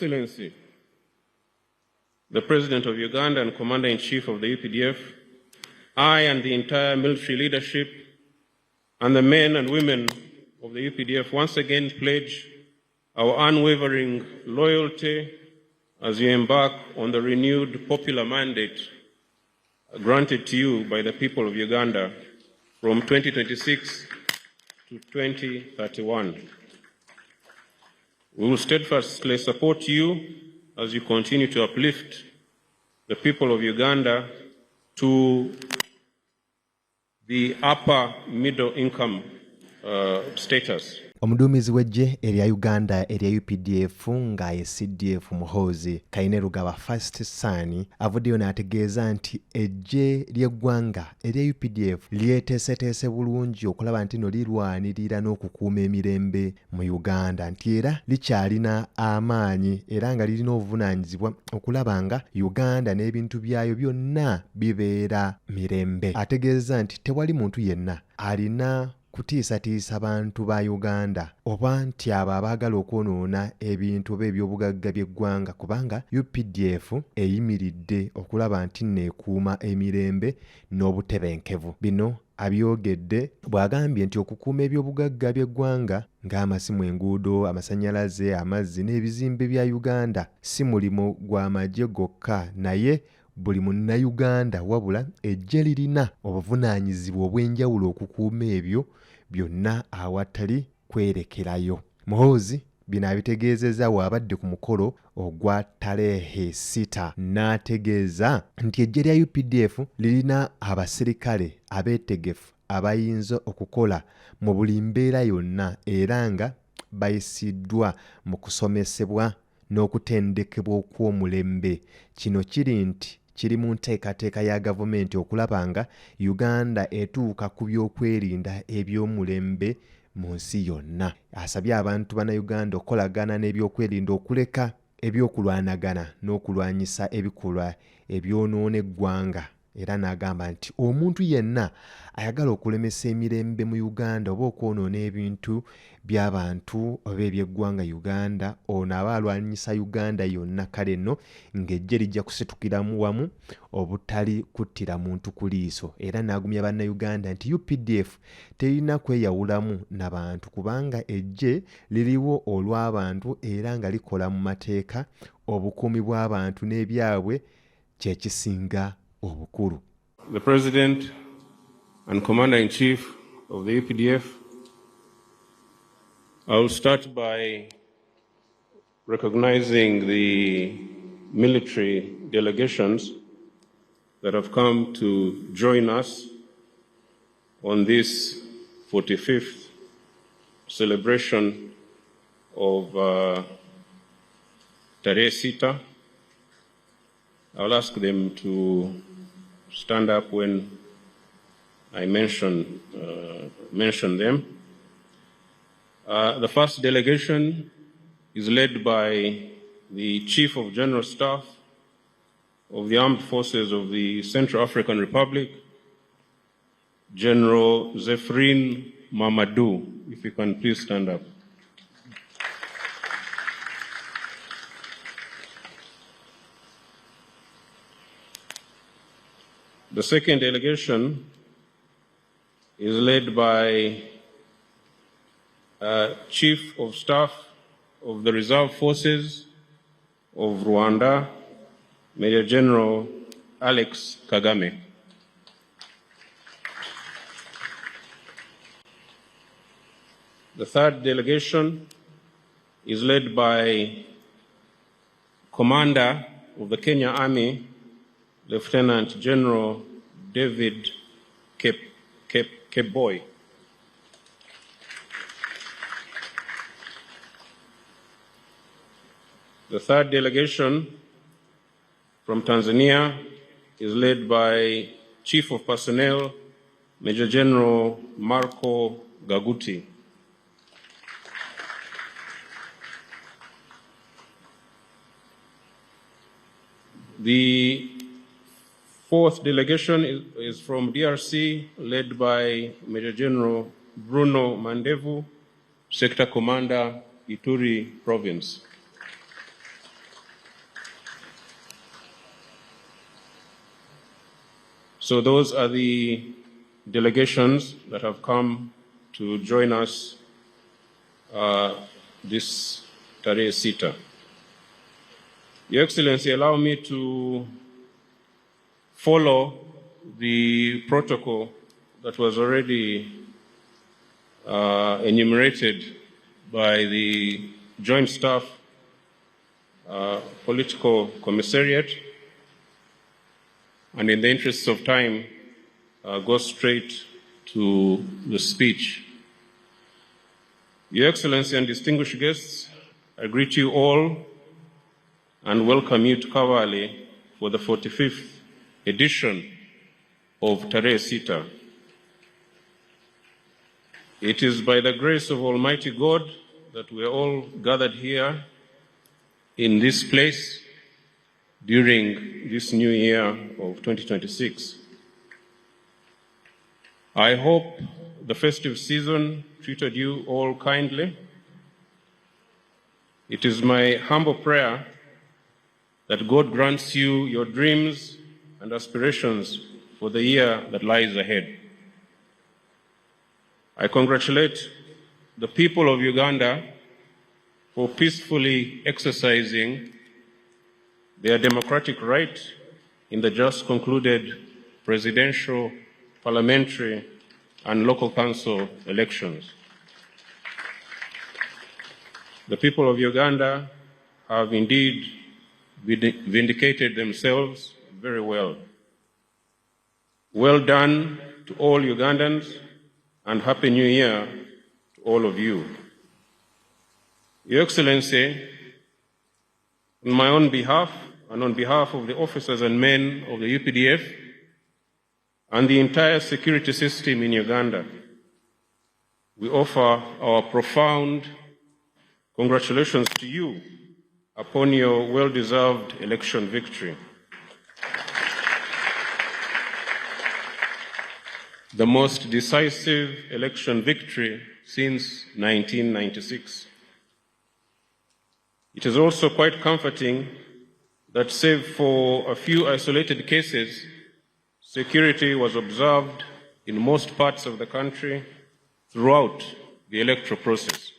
Excellency, the President of Uganda and Commander-in-Chief of the UPDF, I and the entire military leadership and the men and women of the UPDF once again pledge our unwavering loyalty as you embark on the renewed popular mandate granted to you by the people of Uganda from 2026 to 2031. We will steadfastly support you as you continue to uplift the people of Uganda to the upper middle income status. Omuduumizi w'eggye erya Uganda erya UPDF nga ye CDF Muhoozi Kainerugaba First Son avuddeyo n'ategeeza nti eggye ly'eggwanga erya UPDF lyeteeseteese bulungi okulaba nti no lirwanirira n'okukuuma emirembe mu Uganda nti era likyalina amaanyi era nga lirina obuvunaanyizibwa okulaba nga Uganda n'ebintu byayo byonna bibeera mirembe. Ategeeza nti tewali muntu yenna alina kutiisatiisa bantu ba Uganda oba nti abo abaagala okwonoona ebintu by'ebyobugagga by'eggwanga kubanga UPDF eyimiridde okulaba nti neekuuma emirembe n'obutebenkevu. Bino abyogedde bw'agambye nti okukuuma ebyobugagga by'eggwanga ng'amasimu, enguudo, amasannyalaze, amazzi n'ebizimbe bya Uganda si mulimo gw'amagye gokka naye buli munnayuganda wabula eggye lirina obuvunaanyizibwa obw'enjawulo okukuuma ebyo byonna awatali kwerekerayo. Muhoozi bino abitegeezezza bw'abadde ku mukolo ogwa Tarehe 6 n'ategeeza nti eggye lya UPDF lirina abasirikale abeetegefu abayinza okukola mu buli mbeera yonna era nga bayisiddwa mu kusomesebwa n'okutendekebwa okw'omulembe. Kino kiri nti kiri mu nteekateeka ya gavumenti okulaba nga Uganda etuuka ku byokwerinda eby'omulembe mu nsi yonna. Asabye abantu bannayuganda okukolagana n'ebyokwerinda okuleka ebyokulwanagana n'okulwanyisa ebikolwa ebyonoona eggwanga. Era n'agamba nti omuntu yenna ayagala okulemesa emirembe mu Uganda oba okwonoona ebintu by'abantu oba eby'eggwanga Uganda ono aba alwanyisa Uganda yonna. Kale nno ng'eggye lijja kusitukiramu wamu obutali kuttira muntu ku liiso. Era n'agumya bannayuganda nti UPDF terina kweyawulamu n'abantu kubanga eggye liriwo olw'abantu era nga likola mu mateeka. Obukuumi bw'abantu n'ebyabwe kye kisinga obukulu. The President and Commander-in-Chief of the UPDF, I will start by recognizing the military delegations that have come to join us on this 45th celebration of Tarehe 6. I'll ask them to stand up when I mention them. The first delegation is led by the Chief of General Staff of the Armed Forces of the Central African Republic, General Zephyrin Mamadou. If you can please stand up. The second delegation is led by Chief of Staff of the Reserve Forces of Rwanda, Major General Alex Kagame. The third delegation is led by Commander of the Kenya Army, Lieutenant General David Keboy. The third delegation from Tanzania is led by Chief of Personnel, Major General Marco Gaguti. The fourth delegation is from DRC, led by Major General Bruno Mandevu, Sector Commander, Ituri Province. So those are the delegations that have come to join us this Tarehe Sita. Your Excellency, allow me to follow the protocol that was already enumerated by the Joint Staff Political Commissariat, and in the interests of time, go straight to the speech. Your Excellency and distinguished guests, I greet you all and welcome you to Kawale for the 45th edition of Tarehe Sita. It is by the grace of Almighty God that we are all gathered here in this place during this new year of 2026. I hope the festive season treated you all kindly. It is my humble prayer that God grants you your dreams and aspirations for the year that lies ahead. I congratulate the people of Uganda for peacefully exercising their democratic right in the just concluded presidential, parliamentary, and local council elections. The people of Uganda have indeed vindicated themselves very well. Well done to all Ugandans, and Happy New Year to all of you. Your Excellency, on my own behalf and on behalf of the officers and men of the UPDF and the entire security system in Uganda, we offer our profound congratulations to you upon your well-deserved election victory. The most decisive election victory since 1996. It is also quite comforting that, save for a few isolated cases, security was observed in most parts of the country throughout the electoral process.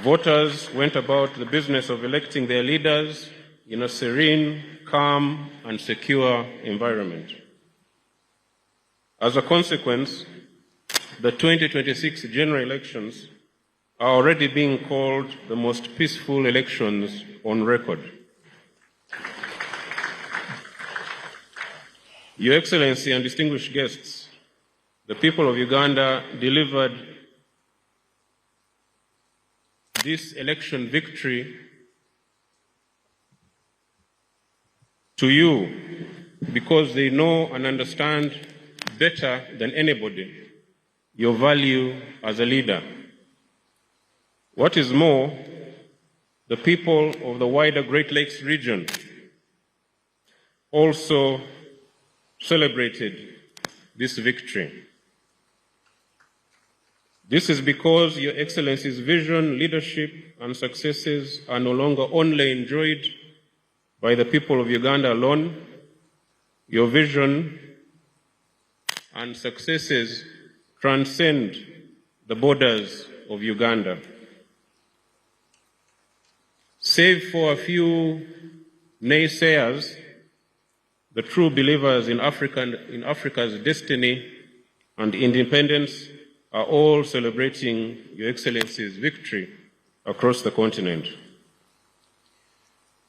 Voters went about the business of electing their leaders in a serene, calm, and secure environment. As a consequence, the 2026 general elections are already being called the most peaceful elections on record. Your Excellency and distinguished guests, the people of Uganda delivered this election victory to you because they know and understand better than anybody your value as a leader. What is more, the people of the wider Great Lakes region also celebrated this victory. This is because Your Excellency's vision, leadership, and successes are no longer only enjoyed by the people of Uganda alone. Your vision and successes transcend the borders of Uganda. Save for a few naysayers, the true believers in Africa's destiny and independence are all celebrating Your Excellency's victory across the continent.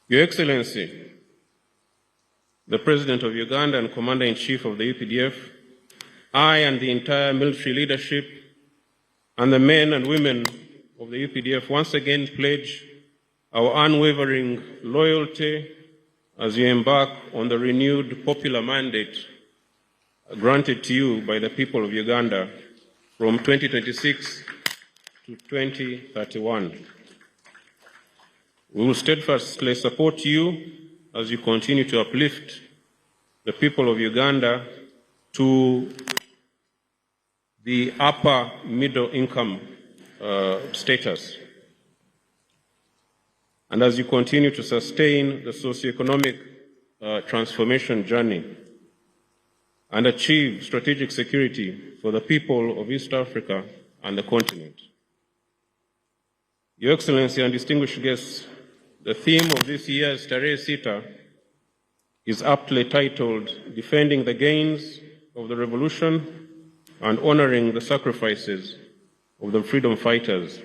Your Excellency, the President of Uganda and Commander-in-Chief of the UPDF, I and the entire military leadership and the men and women of the UPDF once again pledge our unwavering loyalty as you embark on the renewed popular mandate granted to you by the people of Uganda from 2026 to 2031. We will steadfastly support you as you continue to uplift the people of Uganda to the upper middle income status. And as you continue to sustain the socioeconomic transformation journey and achieve strategic security for the people of East Africa and the continent. Your Excellency and distinguished guests, the theme of this year's Tarehe Sita is aptly titled Defending the Gains of the Revolution and Honoring the Sacrifices of the Freedom Fighters,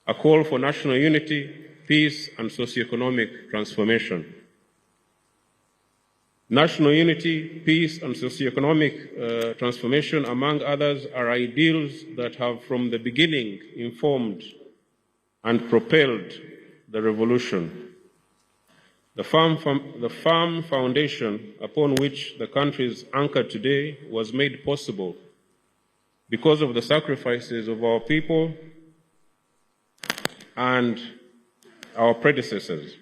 a call for national unity, peace, and socioeconomic transformation. National unity, peace, and socioeconomic transformation, among others, are ideals that have from the beginning informed and propelled the revolution. The firm foundation upon which the country is anchored today was made possible because of the sacrifices of our people and our predecessors,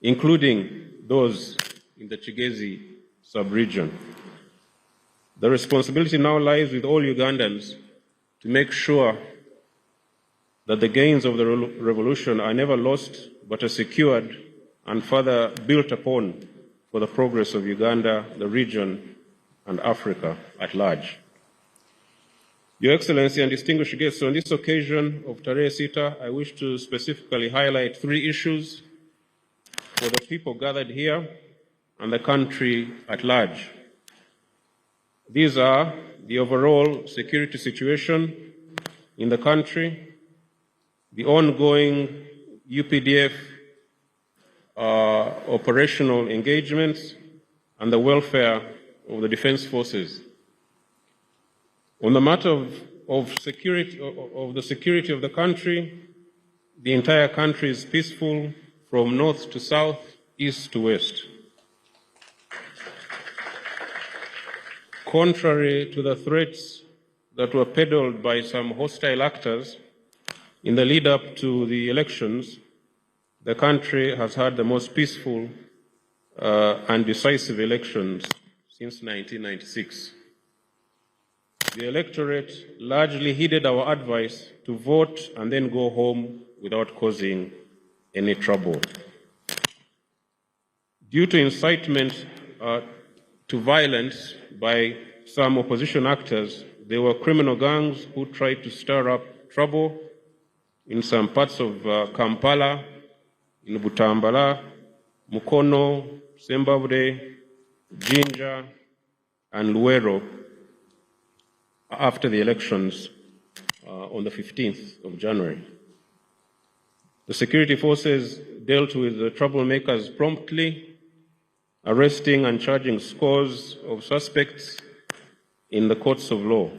including those in the Kigezi sub-region. The responsibility now lies with all Ugandans to make sure that the gains of the revolution are never lost but are secured and further built upon for the progress of Uganda, the region, and Africa at large. Your Excellency and distinguished guests, on this occasion of Tarehe Sita, I wish to specifically highlight 3 issues for the people gathered here and the country at large. These are the overall security situation in the country, the ongoing UPDF operational engagements, and the welfare of the defense forces. On the matter of the security of the country, the entire country is peaceful from north to south, east to west. Contrary to the threats that were peddled by some hostile actors in the lead up to the elections, the country has had the most peaceful and decisive elections since 1996. The electorate largely heeded our advice to vote and then go home without causing any trouble. Due to incitement to violence by some opposition actors, there were criminal gangs who tried to stir up trouble in some parts of Kampala, in Butambala, Mukono, Sembabule, Jinja, and Luwero after the elections on the 15th of January. The security forces dealt with the troublemakers promptly, arresting and charging scores of suspects in the courts of law.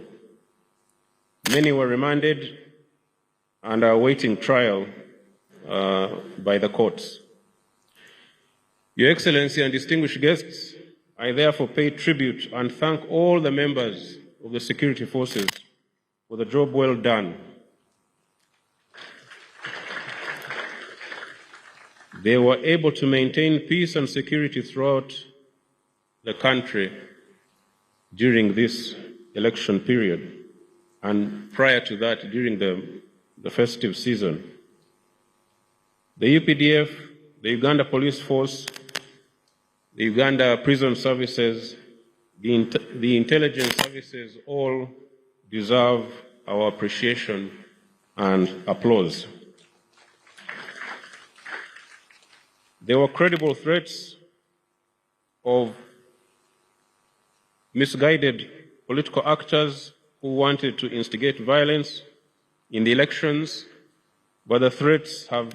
Many were remanded and are awaiting trial by the courts. Your Excellency and distinguished guests, I therefore pay tribute and thank all the members of the security forces for the job well done. They were able to maintain peace and security throughout the country during this election period and prior to that during the festive season. The UPDF, the Uganda Police Force, the Uganda Prison Services, the intelligence services all deserve our appreciation and applause. There were credible threats of misguided political actors who wanted to instigate violence in the elections, but the threats have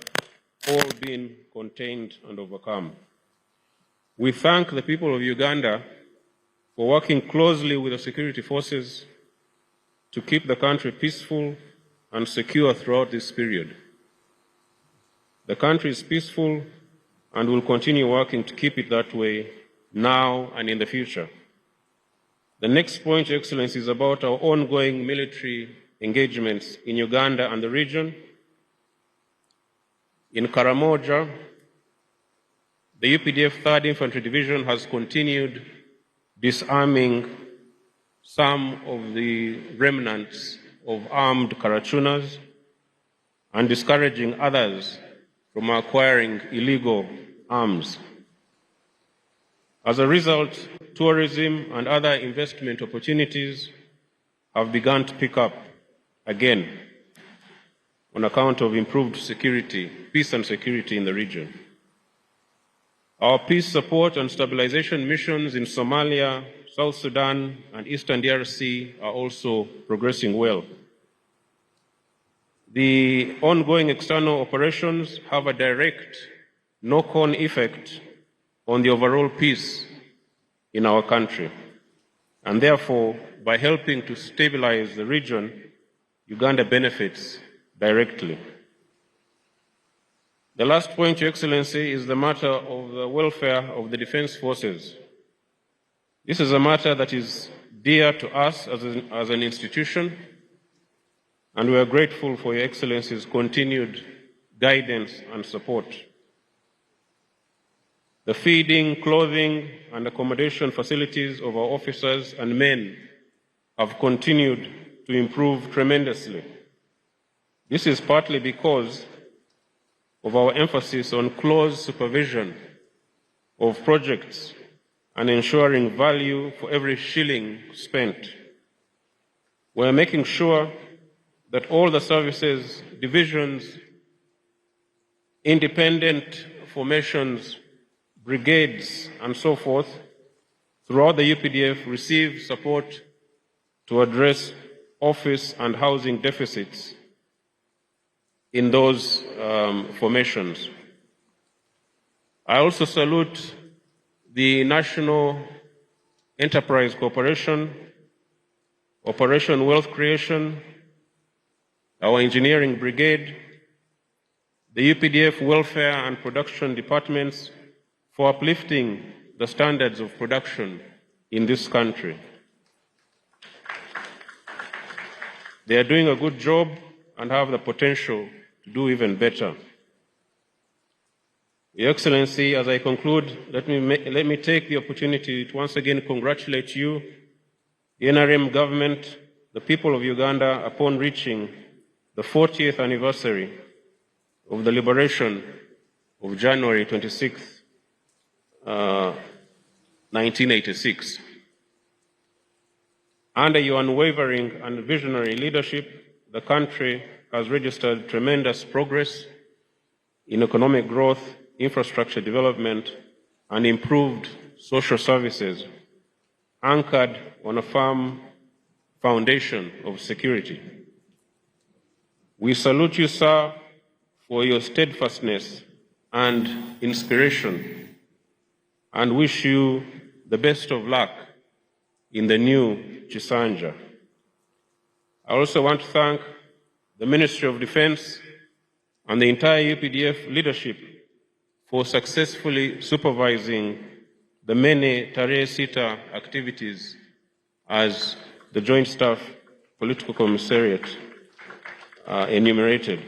all been contained and overcome. We thank the people of Uganda for working closely with the security forces to keep the country peaceful and secure throughout this period. The country is peaceful and will continue working to keep it that way now and in the future. The next point, Your Excellency, is about our ongoing military engagements in Uganda and the region. In Karamoja, the UPDF 3rd Infantry Division has continued disarming some of the remnants of armed Karachunas and discouraging others from acquiring illegal arms. As a result, tourism and other investment opportunities have begun to pick up again on account of improved security, peace and security in the region. Our peace support and stabilization missions in Somalia, South Sudan, and Eastern DRC are also progressing well. The ongoing external operations have a direct knock-on effect on the overall peace in our country, and therefore, by helping to stabilize the region, Uganda benefits directly. The last point, Your Excellency, is the matter of the welfare of the defense forces. This is a matter that is dear to us as an institution, and we are grateful for Your Excellency's continued guidance and support. The feeding, clothing, and accommodation facilities of our officers and men have continued to improve tremendously. This is partly because of our emphasis on close supervision of projects and ensuring value for every shilling spent. We are making sure that all the services, divisions, independent formations, brigades, and so forth, throughout the UPDF receive support to address office and housing deficits in those formations. I also salute the National Enterprise Corporation, Operation Wealth Creation, our Engineering Brigade, the UPDF Welfare and Production Departments for uplifting the standards of production in this country. They are doing a good job and have the potential to do even better. Your Excellency, as I conclude, let me take the opportunity to once again congratulate you, the NRM government, the people of Uganda, upon reaching the 40th anniversary of the liberation of January 26th, 1986. Under your unwavering and visionary leadership, the country has registered tremendous progress in economic growth, infrastructure development, and improved social services, anchored on a firm foundation of security. We salute you, sir, for your steadfastness and inspiration, and wish you the best of luck in the new Chisanja. I also want to thank the Ministry of Defense and the entire UPDF leadership for successfully supervising the many Teri Sita activities as the Joint Staff Political Commissariat enumerated.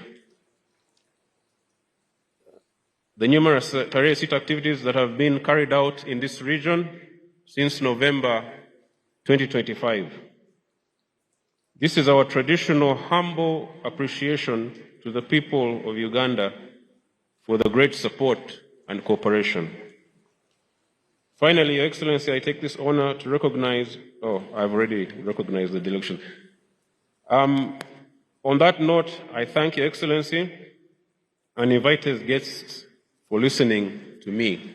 The numerous Teri Sita activities that have been carried out in this region since November 2025. This is our traditional humble appreciation to the people of Uganda for the great support and cooperation. Finally, Your Excellency, I take this honor to recognize, I've already recognized the delegation. On that note, I thank Your Excellency and invite his guests for listening to me.